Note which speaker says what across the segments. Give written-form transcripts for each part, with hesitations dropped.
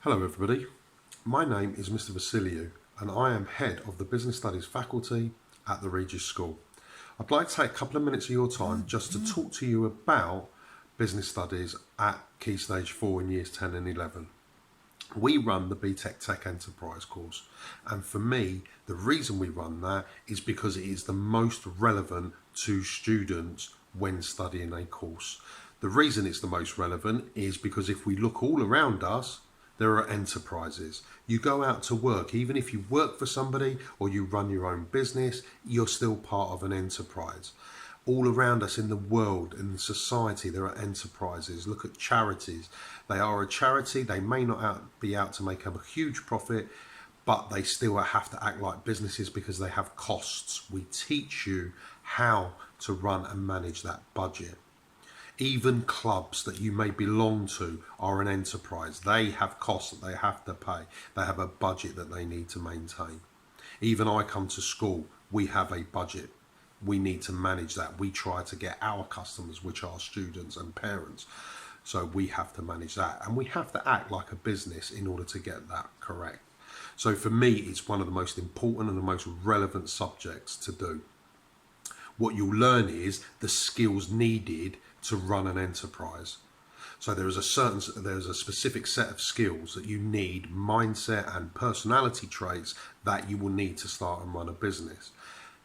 Speaker 1: Hello everybody, my name is Mr. Vasiliou and I am Head of the Business Studies faculty at the Regis School. I'd like to take a couple of minutes of your time just to talk to you about Business Studies at Key Stage 4 in Years 10 and 11. We run the BTEC Tech Enterprise course, and for me the reason we run that is because it is the most relevant to students when studying a course. The reason it's the most relevant is because if we look all around us, there are enterprises. You go out to work, even if you work for somebody or you run your own business, you're still part of an enterprise. All around us in the world, in society, there are enterprises. Look at charities. They are a charity. They may not be out to make a huge profit, but they still have to act like businesses because they have costs. We teach you how to run and manage that budget. Even clubs that you may belong to are an enterprise. They have costs that they have to pay. They have a budget that they need to maintain. Even I come to school, we have a budget. We need to manage that. We try to get our customers, which are students and parents. So we have to manage that. And we have to act like a business in order to get that correct. So for me, it's one of the most important and the most relevant subjects to do. What you'll learn is the skills needed to run an enterprise. So there's a specific set of skills that you need, mindset and personality traits that you will need to start and run a business.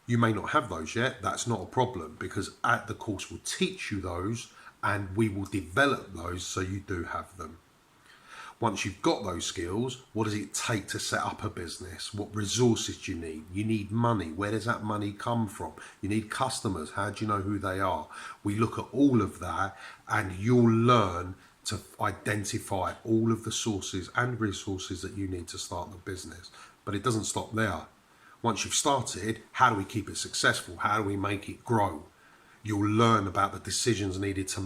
Speaker 1: You may not have those yet. That's not a problem, because at the course we'll teach you those and we will develop those so you do have them. Once you've got those skills, what does it take to set up a business? What resources do you need? You need money. Where does that money come from? You need customers. How do you know who they are? We look at all of that and you'll learn to identify all of the sources and resources that you need to start the business. But it doesn't stop there. Once you've started, how do we keep it successful? How do we make it grow? You'll learn about the decisions needed to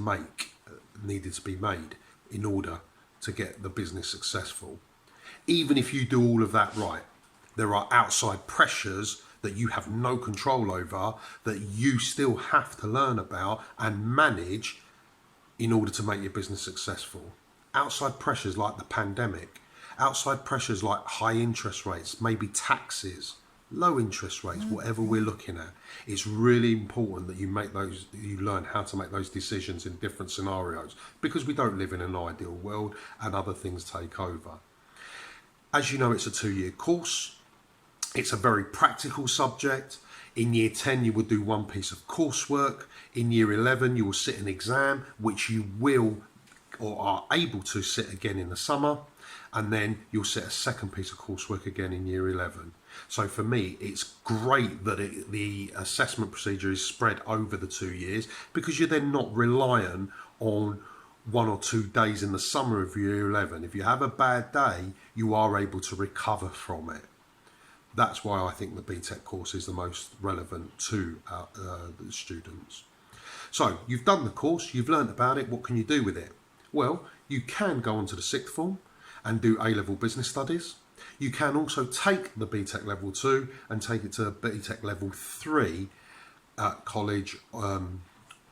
Speaker 1: be made in order to get the business successful. Even if you do all of that right, there are outside pressures that you have no control over that you still have to learn about and manage in order to make your business successful. Outside pressures like the pandemic, outside pressures like high interest rates, maybe taxes, low interest rates, whatever we're looking at. It's really important that you learn how to make those decisions in different scenarios, because we don't live in an ideal world and other things take over. As you know, it's a 2-year course. It's a very practical subject. In year 10, you will do one piece of coursework. In year 11, you will sit an exam, which you will or are able to sit again in the summer. And then you'll sit a second piece of coursework again in year 11. So for me, it's great that the assessment procedure is spread over the 2 years, because you're then not reliant on 1 or 2 days in the summer of year 11. If you have a bad day, you are able to recover from it. That's why I think the BTEC course is the most relevant to the students. So you've done the course, you've learned about it. What can you do with it? Well, you can go on to the sixth form and do A-level business studies. You can also take the BTEC level 2 and take it to BTEC level 3 at college or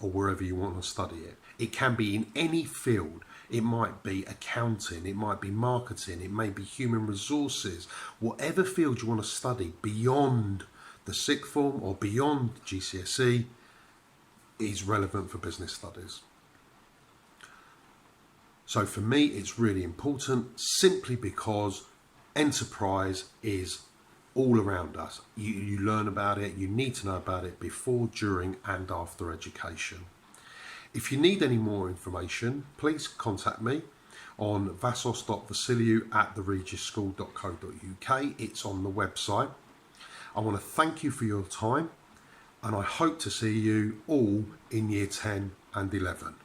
Speaker 1: wherever you want to study it. It can be in any field. It might be accounting, it might be marketing, it may be human resources. Whatever field you want to study beyond the sixth form or beyond GCSE is relevant for business studies. So for me, it's really important simply because enterprise is all around us. You learn about it, you need to know about it before, during and after education. If you need any more information, please contact me on vasos.vasiliou@theregisschool.co.uk. It's on the website. I want to thank you for your time and I hope to see you all in year 10 and 11.